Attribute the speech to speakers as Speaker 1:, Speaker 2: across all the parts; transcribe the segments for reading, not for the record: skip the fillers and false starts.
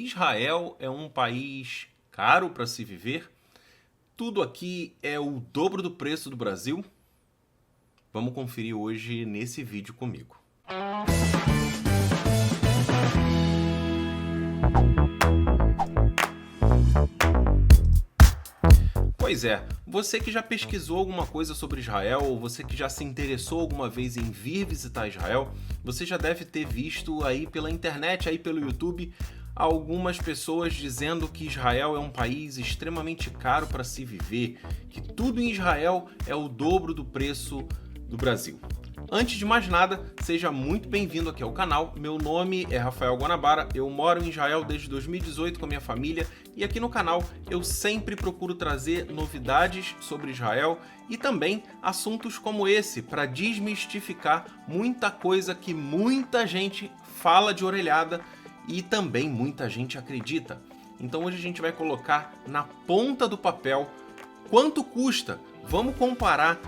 Speaker 1: Israel é um país caro para se viver? Tudo aqui é o dobro do preço do Brasil? Vamos conferir hoje nesse vídeo comigo. Pois é, você que já pesquisou alguma coisa sobre Israel, ou você que já se interessou alguma vez em vir visitar Israel, você já deve ter visto aí pela internet, aí pelo YouTube, algumas pessoas dizendo que Israel é um país extremamente caro para se viver, que tudo em Israel é o dobro do preço do Brasil. Antes de mais nada, seja muito bem-vindo aqui ao canal. Meu nome é Rafael Guanabara, eu moro em Israel desde 2018 com a minha família e aqui no canal eu sempre procuro trazer novidades sobre Israel e também assuntos como esse para desmistificar muita coisa que muita gente fala de orelhada e também muita gente acredita. Então hoje a gente vai colocar na ponta do papel quanto custa. Vamos comparar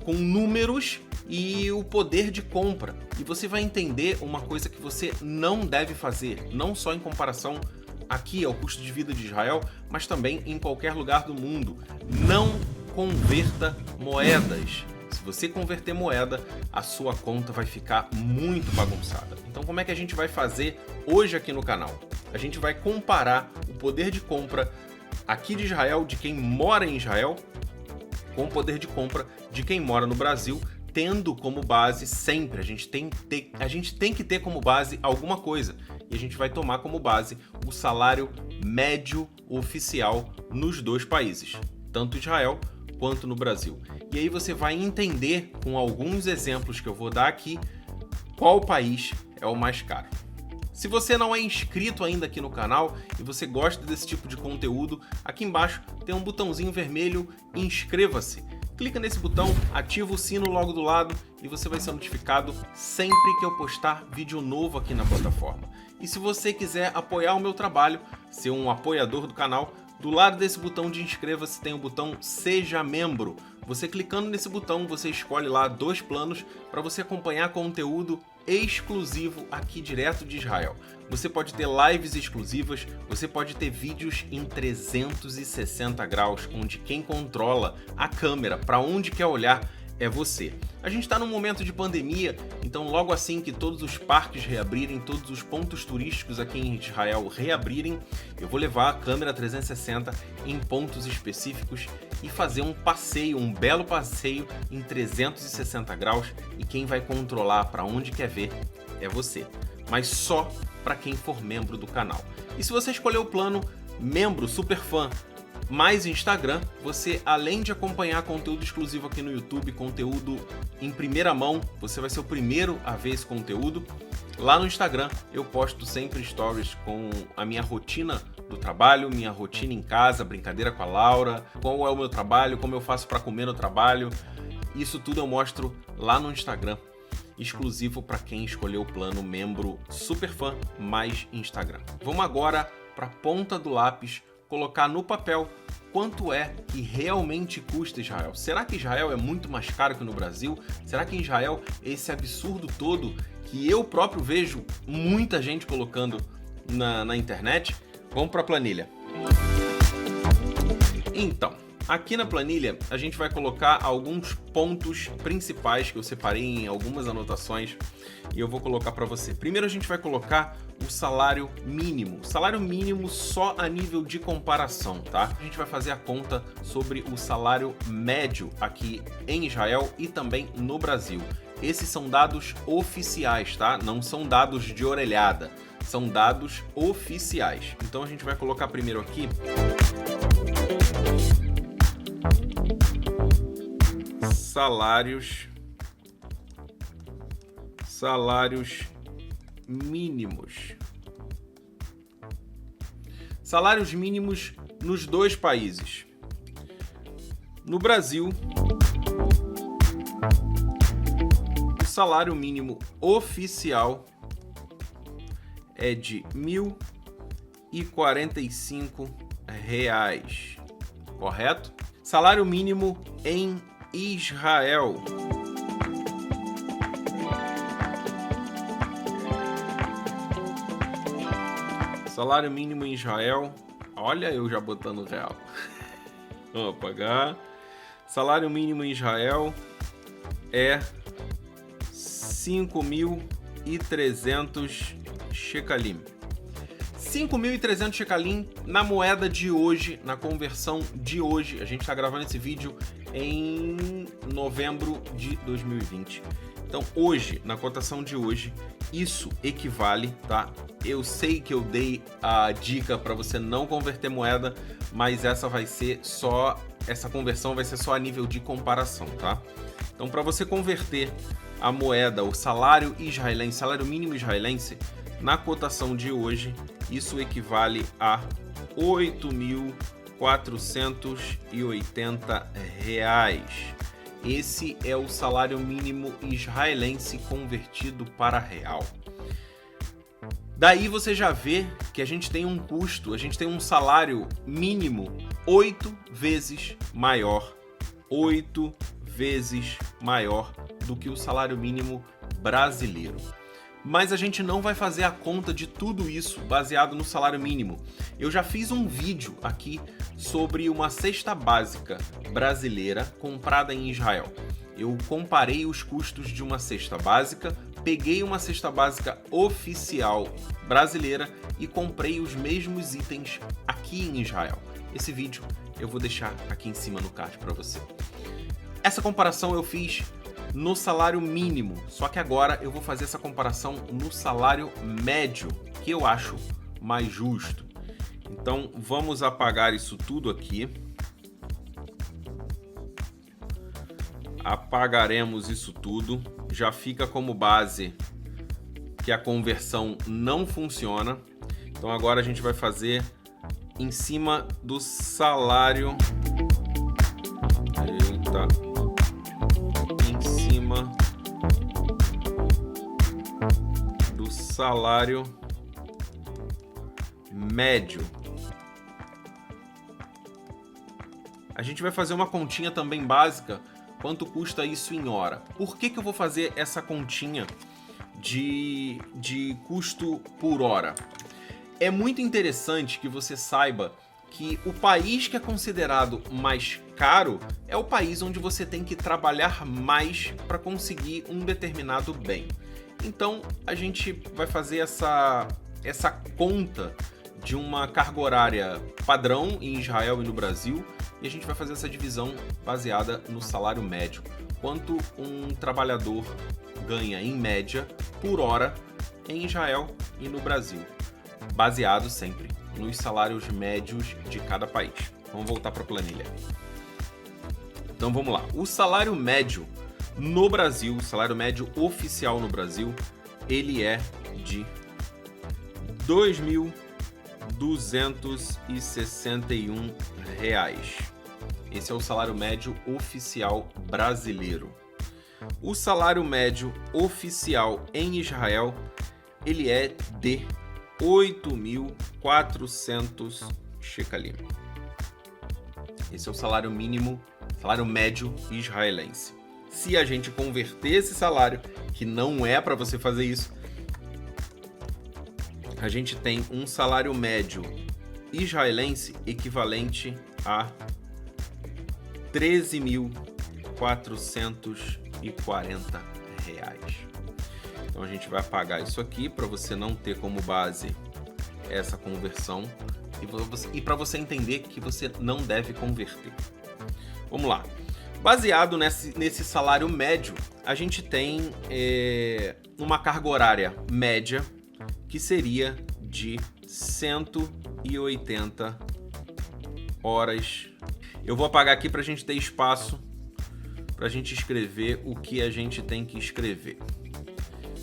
Speaker 1: com números e o poder de compra. E você vai entender uma coisa que você não deve fazer, não só em comparação aqui ao custo de vida de Israel, mas também em qualquer lugar do mundo. Não converta moedas. Se você converter moeda, a sua conta vai ficar muito bagunçada. Então como é que a gente vai fazer hoje aqui no canal? A gente vai comparar o poder de compra aqui de Israel, de quem mora em Israel, com o poder de compra de quem mora no Brasil, tendo como base sempre, a gente tem que ter como base alguma coisa. E a gente vai tomar como base o salário médio oficial nos dois países, tanto Israel quanto no Brasil. E aí você vai entender, com alguns exemplos que eu vou dar aqui, qual país é o mais caro. Se você não é inscrito ainda aqui no canal e você gosta desse tipo de conteúdo, aqui embaixo tem um botãozinho vermelho, inscreva-se. Clica nesse botão, ativa o sino logo do lado e você vai ser notificado sempre que eu postar vídeo novo aqui na plataforma. E se você quiser apoiar o meu trabalho, ser um apoiador do canal, do lado desse botão de inscreva-se tem o botão Seja Membro. Você clicando nesse botão, você escolhe lá 2 planos para você acompanhar conteúdo exclusivo aqui direto de Israel. Você pode ter lives exclusivas, você pode ter vídeos em 360 graus, onde quem controla a câmera para onde quer olhar é você. A gente está num momento de pandemia, então logo assim que todos os parques reabrirem, todos os pontos turísticos aqui em Israel reabrirem, eu vou levar a câmera 360 em pontos específicos e fazer um passeio, um belo passeio em 360 graus, e quem vai controlar para onde quer ver é você, mas só para quem for membro do canal. E se você escolher o plano membro super fã mais Instagram, você, além de acompanhar conteúdo exclusivo aqui no YouTube, conteúdo em primeira mão, você vai ser o primeiro a ver esse conteúdo. Lá no Instagram eu posto sempre stories com a minha rotina do trabalho, minha rotina em casa, brincadeira com a Laura, qual é o meu trabalho, como eu faço para comer no trabalho. Isso tudo eu mostro lá no Instagram, exclusivo para quem escolheu o plano membro super fã mais Instagram. Vamos agora para a ponta do lápis colocar no papel quanto é que realmente custa Israel. Será que Israel é muito mais caro que no Brasil? Será que em Israel esse absurdo todo que eu próprio vejo muita gente colocando na internet? Vamos para a planilha. Então, aqui na planilha a gente vai colocar alguns pontos principais que eu separei em algumas anotações e eu vou colocar para você. Primeiro a gente vai colocar o salário mínimo. Salário mínimo só a nível de comparação, tá? A gente vai fazer a conta sobre o salário médio aqui em Israel e também no Brasil. Esses são dados oficiais, tá? Não são dados de orelhada, são dados oficiais. Então a gente vai colocar primeiro aqui salários mínimos. Salários mínimos nos dois países. No Brasil, o salário mínimo oficial é de R$ 1.045, correto? Salário mínimo em Israel. Salário mínimo em Israel. Olha eu já botando real. Vamos apagar. Salário mínimo em Israel é 5.300 shekalim. 5.300 shekalim na moeda de hoje, na conversão de hoje. A gente está gravando esse vídeo em novembro de 2020. Então hoje, na cotação de hoje, isso equivale, tá? Eu sei que eu dei a dica para você não converter moeda, mas essa conversão vai ser só a nível de comparação, tá? Então para você converter a moeda, o salário israelense, salário mínimo israelense, na cotação de hoje, isso equivale a R$ 8.480. Esse é o salário mínimo israelense convertido para real. Daí você já vê que a gente tem um custo, a gente tem um salário mínimo 8 vezes maior. 8 vezes maior do que o salário mínimo brasileiro. Mas a gente não vai fazer a conta de tudo isso baseado no salário mínimo. Eu já fiz um vídeo aqui sobre uma cesta básica brasileira comprada em Israel. Eu comparei os custos de uma cesta básica, peguei uma cesta básica oficial brasileira e comprei os mesmos itens aqui em Israel. Esse vídeo eu vou deixar aqui em cima no card para você. Essa comparação eu fiz no salário mínimo, só que agora eu vou fazer essa comparação no salário médio, que eu acho mais justo. Então vamos apagar isso tudo aqui. Apagaremos isso tudo. Já fica como base que a conversão não funciona. Então agora a gente vai fazer em cima do salário. Eita. Do salário médio. A gente vai fazer uma continha também básica, quanto custa isso em hora. Por que eu vou fazer essa continha de custo por hora? É muito interessante que você saiba que o país que é considerado mais caro é o país onde você tem que trabalhar mais para conseguir um determinado bem. Então a gente vai fazer essa conta de uma carga horária padrão em Israel e no Brasil, e a gente vai fazer essa divisão baseada no salário médio. Quanto um trabalhador ganha em média por hora em Israel e no Brasil, baseado sempre nos salários médios de cada país. Vamos voltar para a planilha. Então vamos lá. O salário médio no Brasil, o salário médio oficial no Brasil, ele é de R$ 2.261. Esse é o salário médio oficial brasileiro. O salário médio oficial em Israel, ele é de 8.400 shekalim. Esse é o salário mínimo, salário médio israelense. Se a gente converter esse salário, que não é para você fazer isso, a gente tem um salário médio israelense equivalente a R$ 13.440. Então a gente vai apagar isso aqui para você não ter como base essa conversão e para você entender que você não deve converter. Vamos lá. Baseado nesse salário médio, a gente tem uma carga horária média que seria de 180 horas. Eu vou apagar aqui para a gente ter espaço para a gente escrever o que a gente tem que escrever.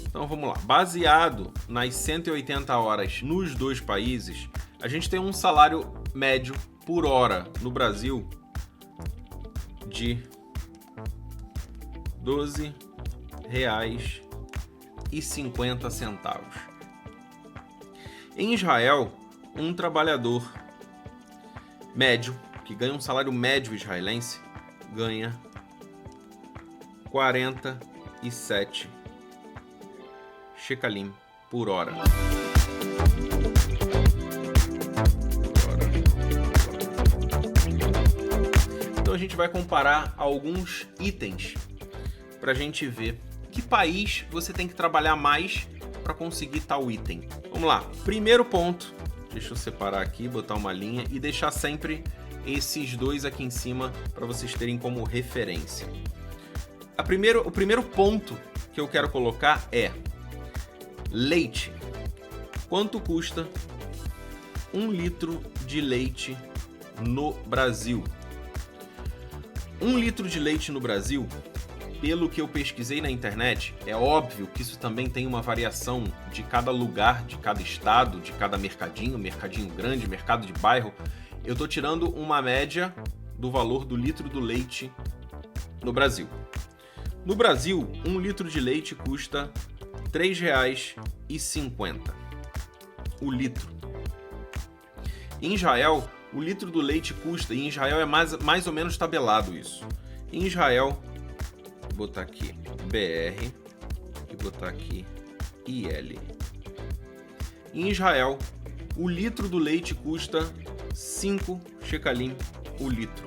Speaker 1: Então vamos lá. Baseado nas 180 horas nos dois países, a gente tem um salário médio por hora no Brasil de R$ 12,50. Em Israel, um trabalhador médio, que ganha um salário médio israelense, ganha 47 shekalim por hora. gente vai comparar alguns itens para a gente ver que país você tem que trabalhar mais para conseguir tal item. Vamos lá, primeiro ponto, deixa eu separar aqui, botar uma linha e deixar sempre esses dois aqui em cima para vocês terem como referência. O primeiro ponto que eu quero colocar é leite. Quanto custa 1 litro de leite no Brasil? 1 litro de leite no Brasil, pelo que eu pesquisei na internet, é óbvio que isso também tem uma variação de cada lugar, de cada estado, de cada mercadinho grande, mercado de bairro. Eu tô tirando uma média do valor do litro do leite no Brasil. No Brasil, 1 litro de leite custa R$ 3,50. O litro. Em Israel, o litro do leite custa, e em Israel é mais ou menos tabelado isso. Em Israel, vou botar aqui BR e botar aqui IL. Em Israel, o litro do leite custa 5 shekalim o litro.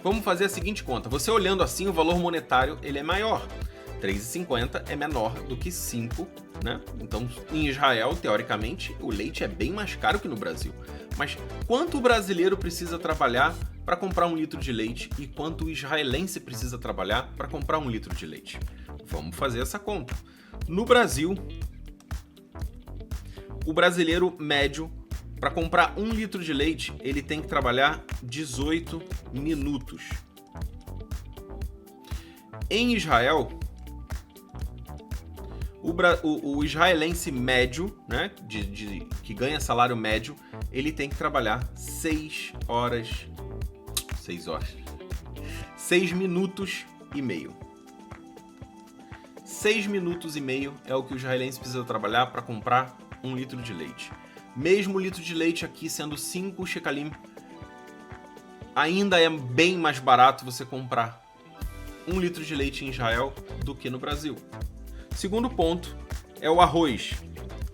Speaker 1: Vamos fazer a seguinte conta. Você olhando assim, o valor monetário ele é maior. 3,50 é menor do que 5, né? Então, em Israel, teoricamente, o leite é bem mais caro que no Brasil. Mas quanto o brasileiro precisa trabalhar para comprar 1 litro de leite e quanto o israelense precisa trabalhar para comprar 1 litro de leite? Vamos fazer essa conta. No Brasil, o brasileiro médio, para comprar 1 litro de leite, ele tem que trabalhar 18 minutos. Em Israel, o israelense médio, né, que ganha salário médio, ele tem que trabalhar 6 minutos e meio. 6 minutos e meio é o que o israelense precisa trabalhar para comprar 1 litro de leite. Mesmo o litro de leite aqui sendo 5 shekalim, ainda é bem mais barato você comprar 1 litro de leite em Israel do que no Brasil. Segundo ponto é o arroz.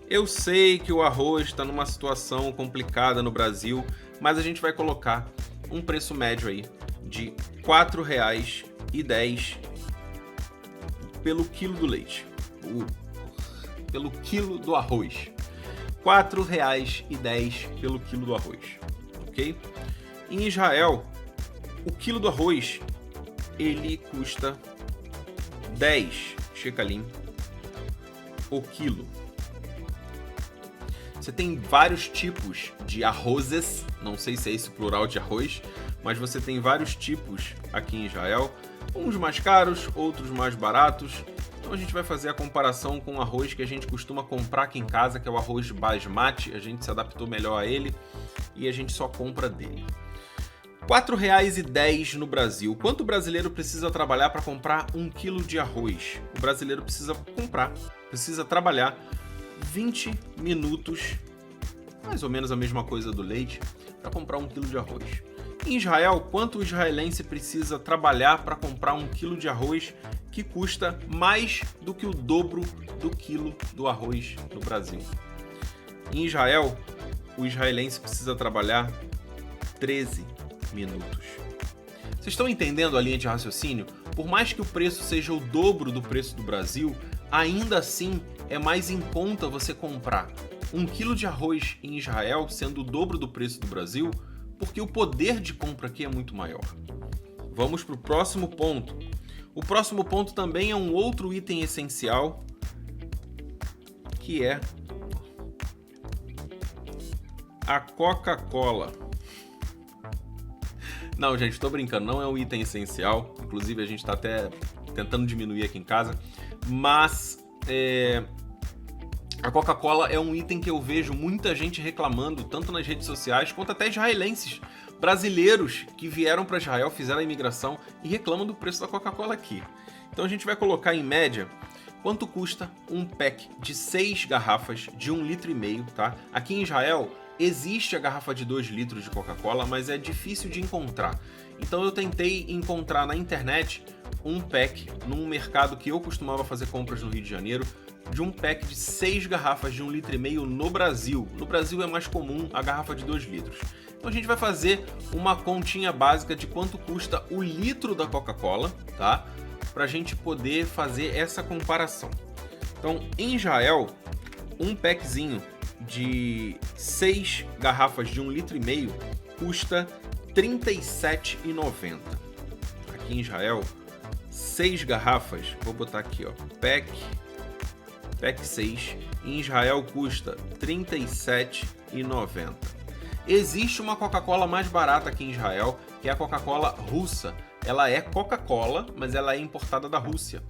Speaker 1: Eu sei que o arroz está numa situação complicada no Brasil, mas a gente vai colocar um preço médio aí de R$ 4,10 pelo quilo do leite. Pelo quilo do arroz. R$ 4,10 pelo quilo do arroz, ok? Em Israel, o quilo do arroz, ele custa 10 shekalim o quilo. Você tem vários tipos de arrozes, não sei se é esse o plural de arroz, mas você tem vários tipos aqui em Israel, uns mais caros, outros mais baratos. Então a gente vai fazer a comparação com o arroz que a gente costuma comprar aqui em casa, que é o arroz basmati. A gente se adaptou melhor a ele e a gente só compra dele. R$ 4,10 no Brasil. Quanto o brasileiro precisa trabalhar para comprar 1 quilo de arroz? O brasileiro precisa trabalhar 20 minutos, mais ou menos a mesma coisa do leite, para comprar 1 quilo de arroz. Em Israel, quanto o israelense precisa trabalhar para comprar 1 quilo de arroz que custa mais do que o dobro do quilo do arroz no Brasil? Em Israel, o israelense precisa trabalhar 13 minutos. Vocês estão entendendo a linha de raciocínio? Por mais que o preço seja o dobro do preço do Brasil, ainda assim é mais em conta você comprar 1 quilo de arroz em Israel, sendo o dobro do preço do Brasil, porque o poder de compra aqui é muito maior. Vamos para o próximo ponto. O próximo ponto também é um outro item essencial, que é a Coca-Cola. Não, gente, estou brincando, não é um item essencial. Inclusive, a gente está até tentando diminuir aqui em casa. Mas a Coca-Cola é um item que eu vejo muita gente reclamando, tanto nas redes sociais, quanto até israelenses, brasileiros que vieram para Israel, fizeram a imigração e reclamam do preço da Coca-Cola aqui. Então a gente vai colocar em média quanto custa um pack de 6 garrafas de 1,5 litro, tá? Aqui em Israel existe a garrafa de 2 litros de Coca-Cola, mas é difícil de encontrar. Então eu tentei encontrar na internet um pack num mercado que eu costumava fazer compras no Rio de Janeiro de um pack de 6 garrafas de 1,5 litro no Brasil. No Brasil é mais comum a garrafa de 2 litros. Então a gente vai fazer uma continha básica de quanto custa o litro da Coca-Cola, tá? Para a gente poder fazer essa comparação. Então, em Israel, um packzinho de 6 garrafas de 1,5 litro custa R$ 37,90. Aqui em Israel, 6 garrafas, vou botar aqui, ó, pack 6, em Israel custa R$ 37,90. Existe uma Coca-Cola mais barata aqui em Israel, que é a Coca-Cola russa. Ela é Coca-Cola, mas ela é importada da Rússia.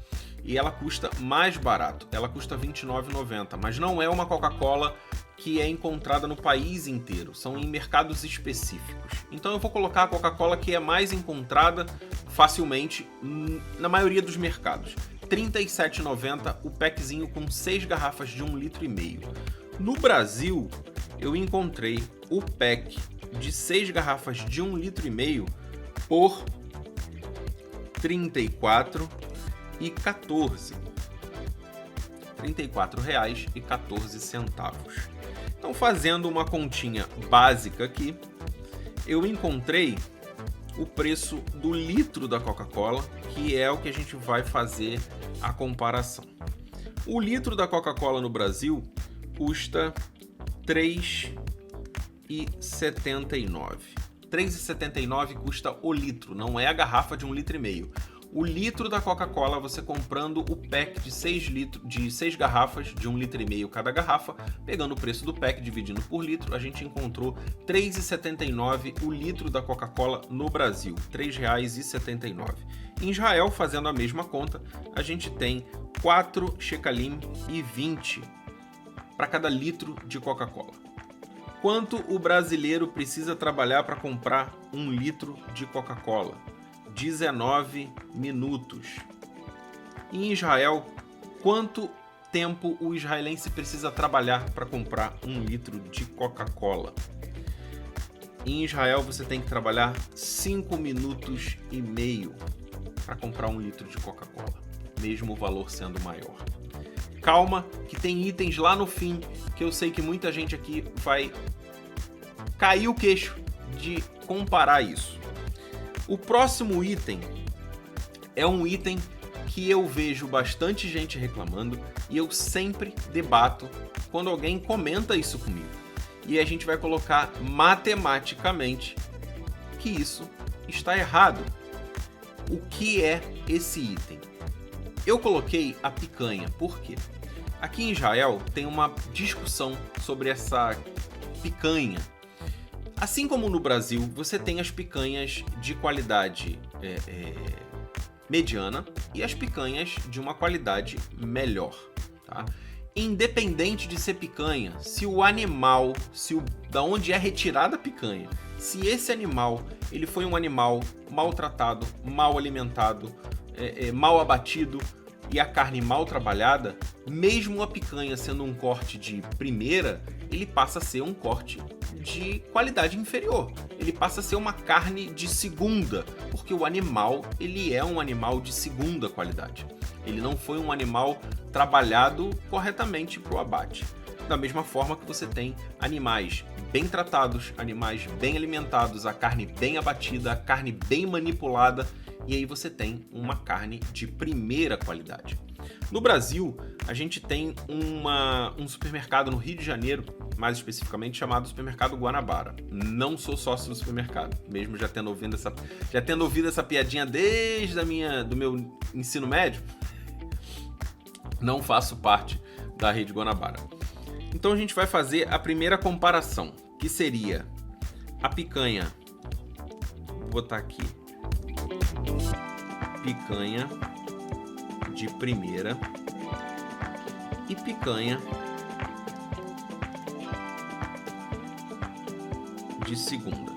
Speaker 1: E ela custa mais barato, ela custa R$ 29,90, mas não é uma Coca-Cola que é encontrada no país inteiro, são em mercados específicos. Então eu vou colocar a Coca-Cola que é mais encontrada facilmente na maioria dos mercados. R$ 37,90 o packzinho com 6 garrafas de 1,5 litro. No Brasil, eu encontrei o pack de 6 garrafas de 1,5 litro por R$ 34,14. R$ 34,14. Então, fazendo uma continha básica aqui, eu encontrei o preço do litro da Coca-Cola, que é o que a gente vai fazer a comparação. O litro da Coca-Cola no Brasil custa R$ 3,79. R$ 3,79 custa o litro, não é a garrafa de 1,5 litro. O litro da Coca-Cola, você comprando o pack de 6 garrafas de 1,5 litro cada garrafa, pegando o preço do pack, dividindo por litro, a gente encontrou R$ 3,79 o litro da Coca-Cola no Brasil, R$ 3,79. Em Israel, fazendo a mesma conta, a gente tem 4 shekalim e 20 para cada litro de Coca-Cola. Quanto o brasileiro precisa trabalhar para comprar 1 litro de Coca-Cola? 19 minutos. Em Israel, quanto tempo o israelense precisa trabalhar para comprar 1 litro de Coca-Cola? Em Israel, você tem que trabalhar 5 minutos e meio para comprar 1 litro de Coca-Cola, mesmo o valor sendo maior. Calma, que tem itens lá no fim que eu sei que muita gente aqui vai cair o queixo de comparar isso. O próximo item é um item que eu vejo bastante gente reclamando e eu sempre debato quando alguém comenta isso comigo. E a gente vai colocar matematicamente que isso está errado. O que é esse item? Eu coloquei a picanha, por quê? Aqui em Israel tem uma discussão sobre essa picanha. Assim como no Brasil, você tem as picanhas de qualidade mediana e as picanhas de uma qualidade melhor, tá? Independente de ser picanha, se o animal, da onde é retirada a picanha, se esse animal ele foi um animal maltratado, mal alimentado, mal abatido e a carne mal trabalhada, mesmo a picanha sendo um corte de primeira, ele passa a ser um corte de qualidade inferior. Ele passa a ser uma carne de segunda, porque o animal ele é um animal de segunda qualidade. Ele não foi um animal trabalhado corretamente para o abate. Da mesma forma que você tem animais bem tratados, animais bem alimentados, a carne bem abatida, a carne bem manipulada, e aí você tem uma carne de primeira qualidade. No Brasil, a gente tem um supermercado no Rio de Janeiro, mais especificamente chamado Supermercado Guanabara. Não sou sócio do supermercado, mesmo já tendo ouvido essa piadinha desde do meu ensino médio, não faço parte da rede Guanabara. Então a gente vai fazer a primeira comparação, que seria a picanha. Vou botar aqui. Picanha de primeira e picanha de segunda.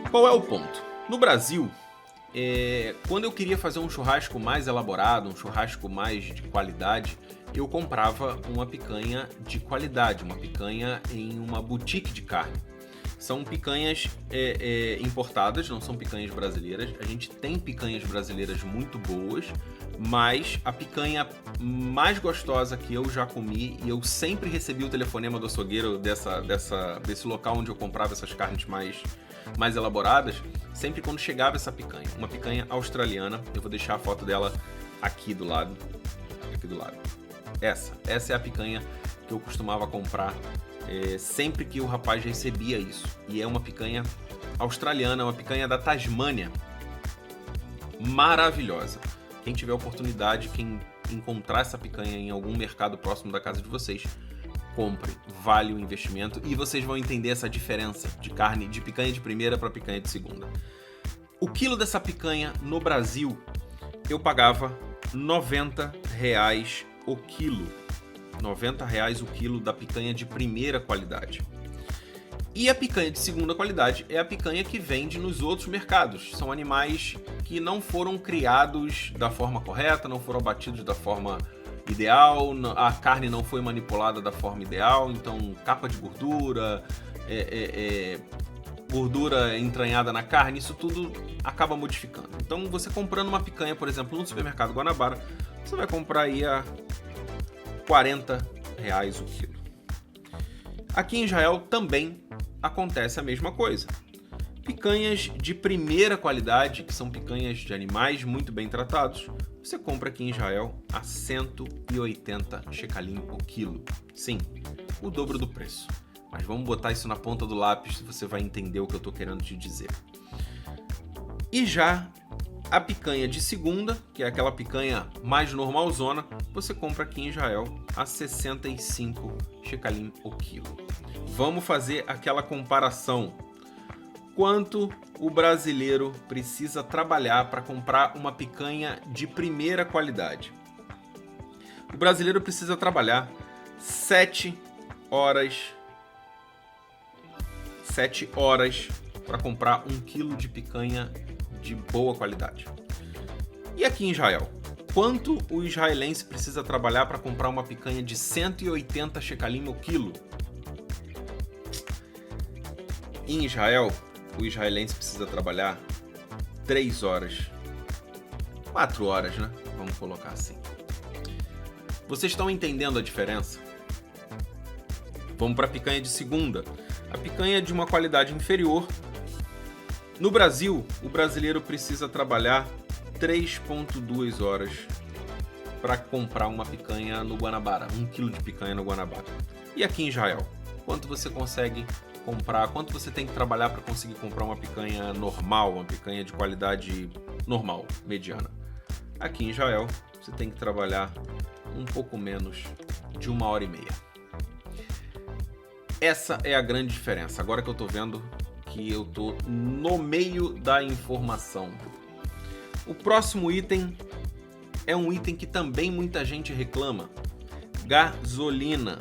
Speaker 1: Qual é o ponto? No Brasil, quando eu queria fazer um churrasco mais elaborado, um churrasco mais de qualidade, eu comprava uma picanha de qualidade, uma picanha em uma boutique de carne. São picanhas importadas, não são picanhas brasileiras. A gente tem picanhas brasileiras muito boas, mas a picanha mais gostosa que eu já comi, e eu sempre recebi o telefonema do açougueiro desse local onde eu comprava essas carnes mais elaboradas, sempre quando chegava essa picanha, uma picanha australiana. Eu vou deixar a foto dela aqui do lado. Essa é a picanha que eu costumava comprar sempre que o rapaz recebia isso. E é uma picanha australiana, uma picanha da Tasmânia. Maravilhosa. Quem tiver oportunidade, quem encontrar essa picanha em algum mercado próximo da casa de vocês, compre, vale o investimento, e vocês vão entender essa diferença de carne de picanha de primeira para picanha de segunda. O quilo dessa picanha no Brasil, eu pagava R$90 o quilo. R$90 o quilo da picanha de primeira qualidade. E a picanha de segunda qualidade é a picanha que vende nos outros mercados. São animais que não foram criados da forma correta, não foram abatidos da forma ideal, a carne não foi manipulada da forma ideal, então capa de gordura, gordura entranhada na carne, isso tudo acaba modificando. Então você comprando uma picanha, por exemplo, no supermercado Guanabara, você vai comprar aí a R$40 o quilo. Aqui em Israel também acontece a mesma coisa. Picanhas de primeira qualidade, que são picanhas de animais muito bem tratados, você compra aqui em Israel a 180 shekalim o quilo. Sim, o dobro do preço. Mas vamos botar isso na ponta do lápis, você vai entender o que eu estou querendo te dizer. E já a picanha de segunda, que é aquela picanha mais normalzona, você compra aqui em Israel a 65 shekalim o quilo. Vamos fazer aquela comparação. Quanto o brasileiro precisa trabalhar para comprar uma picanha de primeira qualidade? O brasileiro precisa trabalhar 7 horas para comprar 1 quilo de picanha de boa qualidade. E aqui em Israel, quanto o israelense precisa trabalhar para comprar uma picanha de 180 shekalim o quilo? Em Israel, o israelense precisa trabalhar 3 horas. 4 horas, né? Vamos colocar assim. Vocês estão entendendo a diferença? Vamos para a picanha de segunda. A picanha de uma qualidade inferior. No Brasil, o brasileiro precisa trabalhar 3,2 horas para comprar uma picanha no Guanabara, 1 quilo de picanha no Guanabara. E aqui em Israel, quanto você consegue comprar, quanto você tem que trabalhar para conseguir comprar uma picanha normal, uma picanha de qualidade normal, mediana? Aqui em Israel, você tem que trabalhar um pouco menos de 1h30. Essa é a grande diferença. Agora que eu tô vendo que eu tô no meio da informação. O próximo item é um item que também muita gente reclama: gasolina.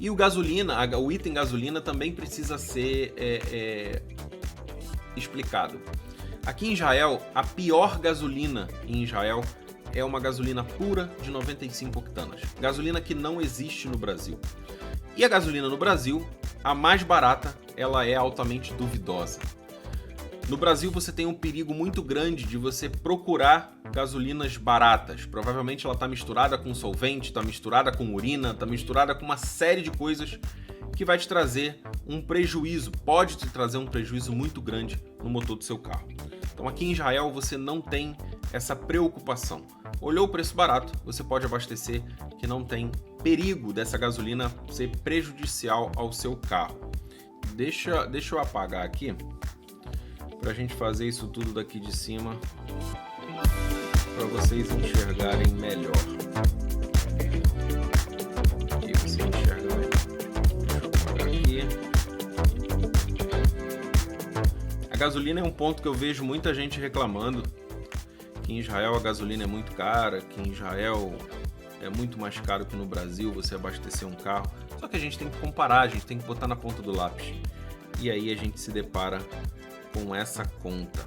Speaker 1: E o item gasolina também precisa ser explicado. Aqui em Israel, a pior gasolina em Israel é uma gasolina pura de 95 octanas. Gasolina que não existe no Brasil. E a gasolina no Brasil, a mais barata, ela é altamente duvidosa. No Brasil você tem um perigo muito grande de você procurar gasolinas baratas. Provavelmente ela está misturada com solvente, está misturada com urina, está misturada com uma série de coisas que vai te trazer um prejuízo, pode te trazer um prejuízo muito grande no motor do seu carro. Então aqui em Israel você não tem essa preocupação. Olhou o preço barato, você pode abastecer, que não tem perigo dessa gasolina ser prejudicial ao seu carro. Deixa eu apagar aqui para a gente fazer isso tudo daqui de cima para vocês enxergarem melhor. Aqui você enxerga melhor. Deixa eu apagar aqui. A gasolina é um ponto que eu vejo muita gente reclamando. Que em Israel a gasolina é muito cara, que em Israel é muito mais caro que no Brasil você abastecer um carro. Só que a gente tem que comparar, a gente tem que botar na ponta do lápis. E aí a gente se depara com essa conta.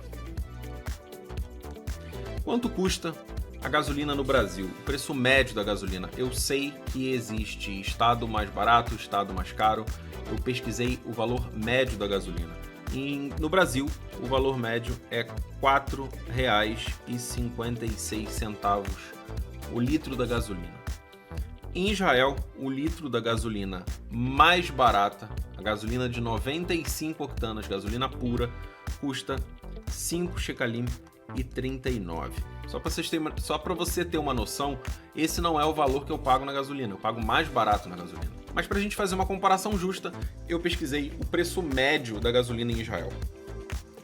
Speaker 1: Quanto custa a gasolina no Brasil? O preço médio da gasolina. Eu sei que existe estado mais barato, estado mais caro. Eu pesquisei o valor médio da gasolina. No Brasil, o valor médio é R$ 4,56 o litro da gasolina. Em Israel, o litro da gasolina mais barata, a gasolina de 95 octanas, gasolina pura, custa 5 shekalim e 39. Só para você ter uma noção, esse não é o valor que eu pago na gasolina, eu pago mais barato na gasolina. Mas para a gente fazer uma comparação justa, eu pesquisei o preço médio da gasolina em Israel.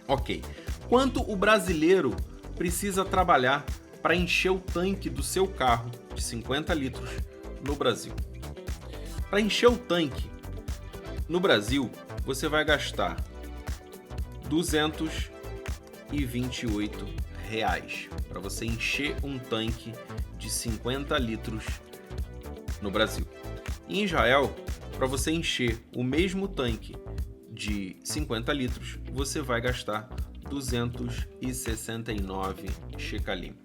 Speaker 1: Ok, quanto o brasileiro precisa trabalhar para encher o tanque do seu carro de 50 litros no Brasil? Para encher o tanque no Brasil, você vai gastar R$ 228 para você encher um tanque de 50 litros no Brasil. Em Israel, para você encher o mesmo tanque de 50 litros, você vai gastar 269 shekalim.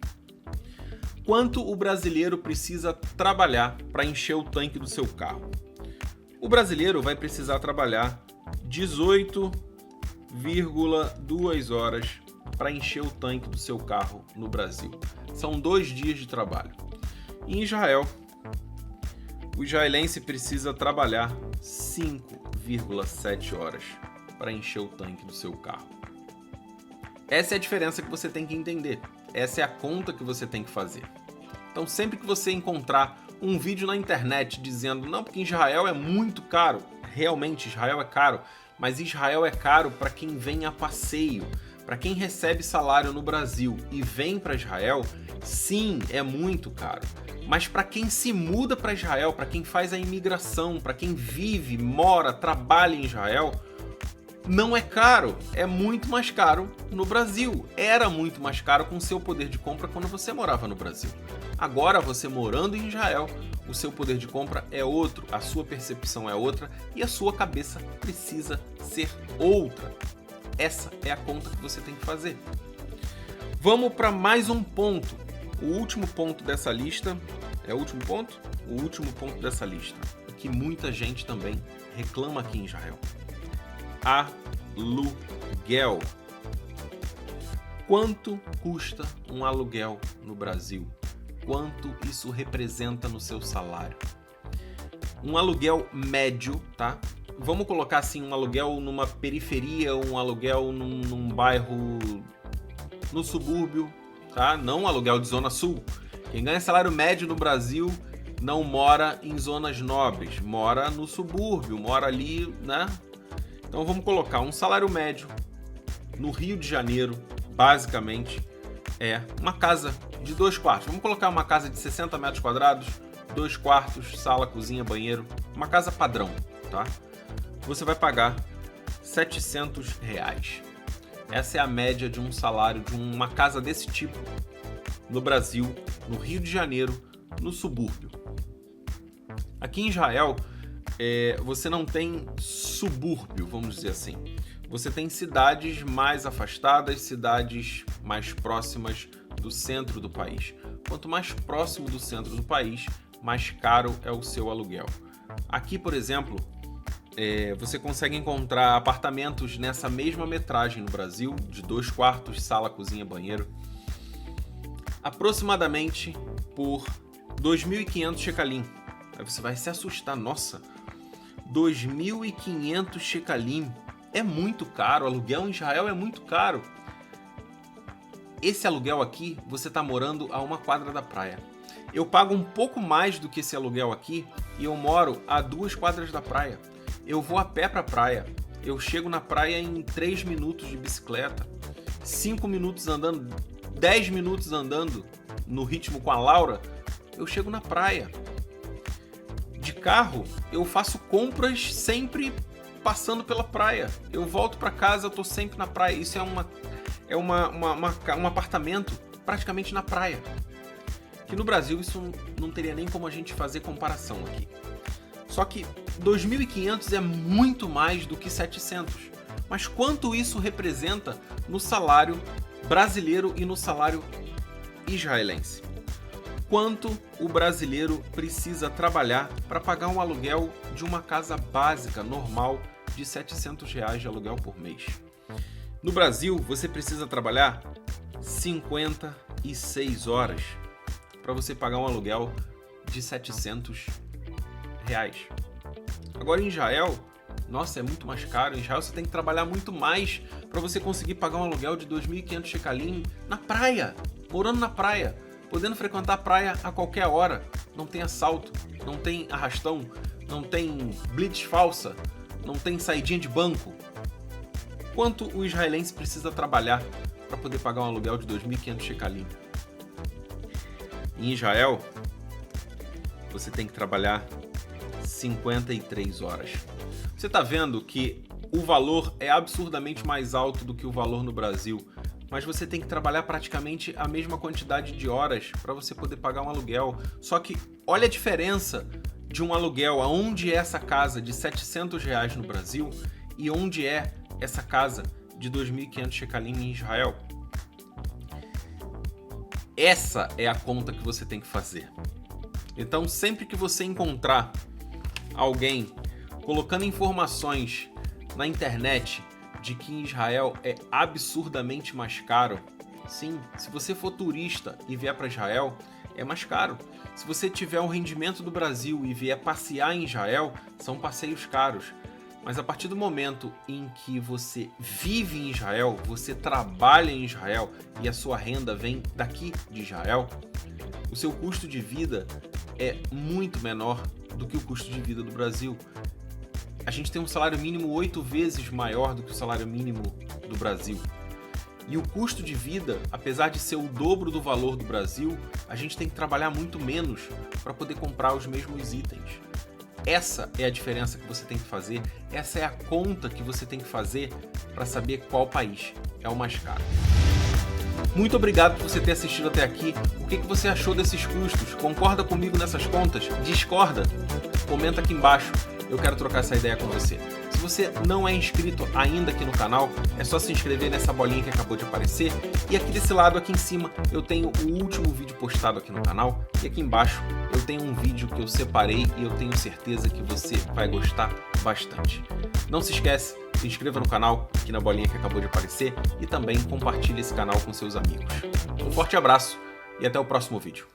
Speaker 1: Quanto o brasileiro precisa trabalhar para encher o tanque do seu carro? O brasileiro vai precisar trabalhar 18,2 horas para encher o tanque do seu carro no Brasil. São 2 dias de trabalho. Em Israel, o israelense precisa trabalhar 5,7 horas para encher o tanque do seu carro. Essa é a diferença que você tem que entender. Essa é a conta que você tem que fazer. Então, sempre que você encontrar um vídeo na internet dizendo não, porque Israel é muito caro, realmente Israel é caro, mas Israel é caro para quem vem a passeio. Para quem recebe salário no Brasil e vem para Israel, sim, é muito caro. Mas para quem se muda para Israel, para quem faz a imigração, para quem vive, mora, trabalha em Israel, não é caro. É muito mais caro no Brasil. Era muito mais caro com o seu poder de compra quando você morava no Brasil. Agora, você morando em Israel, o seu poder de compra é outro, a sua percepção é outra e a sua cabeça precisa ser outra. Essa é a conta que você tem que fazer. Vamos para mais um ponto. O último ponto dessa lista. É o último ponto? O último ponto dessa lista. Que muita gente também reclama aqui em Israel. Aluguel. Quanto custa um aluguel no Brasil? Quanto isso representa no seu salário? Um aluguel médio, tá? Vamos colocar assim, um aluguel numa periferia, um aluguel num bairro no subúrbio, tá? Não um aluguel de zona sul. Quem ganha salário médio no Brasil não mora em zonas nobres, mora no subúrbio, mora ali, né? Então vamos colocar um salário médio no Rio de Janeiro, basicamente, é uma casa de 2 quartos. Vamos colocar uma casa de 60 metros quadrados, 2 quartos, sala, cozinha, banheiro, uma casa padrão, tá? Você vai pagar R$ 700. Essa é a média de um salário de uma casa desse tipo no Brasil, no Rio de Janeiro, no subúrbio. Aqui em Israel, você não tem subúrbio, vamos dizer assim. Você tem cidades mais afastadas, cidades mais próximas do centro do país. Quanto mais próximo do centro do país, mais caro é o seu aluguel. Aqui, por exemplo, você consegue encontrar apartamentos nessa mesma metragem no Brasil, de 2 quartos, sala, cozinha, banheiro, aproximadamente por 2.500 shekalim. Aí você vai se assustar, nossa, 2.500 shekalim é muito caro, aluguel em Israel é muito caro. Esse aluguel aqui, você está morando a 1 quadra da praia. Eu pago um pouco mais do que esse aluguel aqui e eu moro a 2 quadras da praia. Eu vou a pé para a praia, eu chego na praia em 3 minutos de bicicleta, 5 minutos andando, 10 minutos andando no ritmo com a Laura, eu chego na praia. De carro, eu faço compras sempre passando pela praia. Eu volto para casa, eu tô sempre na praia. Isso é um apartamento praticamente na praia. Que no Brasil isso não teria nem como a gente fazer comparação aqui. Só que 2.500 é muito mais do que 700. Mas quanto isso representa no salário brasileiro e no salário israelense? Quanto o brasileiro precisa trabalhar para pagar um aluguel de uma casa básica, normal, de R$ 700 de aluguel por mês? No Brasil, você precisa trabalhar 56 horas para você pagar um aluguel de R$700. Agora em Israel, nossa, é muito mais caro. Em Israel você tem que trabalhar muito mais para você conseguir pagar um aluguel de 2.500 shekalim na praia, morando na praia, podendo frequentar a praia a qualquer hora. Não tem assalto, não tem arrastão, não tem blitz falsa, não tem saidinha de banco. Quanto o israelense precisa trabalhar para poder pagar um aluguel de 2.500 shekalim? Em Israel, você tem que trabalhar 53 horas. Você está vendo que o valor é absurdamente mais alto do que o valor no Brasil, mas você tem que trabalhar praticamente a mesma quantidade de horas para você poder pagar um aluguel. Só que olha a diferença de um aluguel aonde é essa casa de R$700 no Brasil e onde é essa casa de 2.500 shekalim em Israel. Essa é a conta que você tem que fazer. Então, sempre que você encontrar alguém colocando informações na internet de que em Israel é absurdamente mais caro, sim, se você for turista e vier para Israel, é mais caro. Se você tiver um rendimento do Brasil e vier passear em Israel, são passeios caros. Mas a partir do momento em que você vive em Israel, você trabalha em Israel e a sua renda vem daqui de Israel, o seu custo de vida é muito menor do que o custo de vida do Brasil. A gente tem um salário mínimo 8 vezes maior do que o salário mínimo do Brasil. E o custo de vida, apesar de ser o dobro do valor do Brasil, a gente tem que trabalhar muito menos para poder comprar os mesmos itens. Essa é a diferença que você tem que fazer, essa é a conta que você tem que fazer para saber qual país é o mais caro. Muito obrigado por você ter assistido até aqui. O que você achou desses custos? Concorda comigo nessas contas? Discorda? Comenta aqui embaixo. Eu quero trocar essa ideia com você. Se você não é inscrito ainda aqui no canal, é só se inscrever nessa bolinha que acabou de aparecer. E aqui desse lado, aqui em cima, eu tenho o último vídeo postado aqui no canal. E aqui embaixo, eu tenho um vídeo que eu separei e eu tenho certeza que você vai gostar bastante. Não se esquece, se inscreva no canal, aqui na bolinha que acabou de aparecer. E também compartilhe esse canal com seus amigos. Um forte abraço e até o próximo vídeo.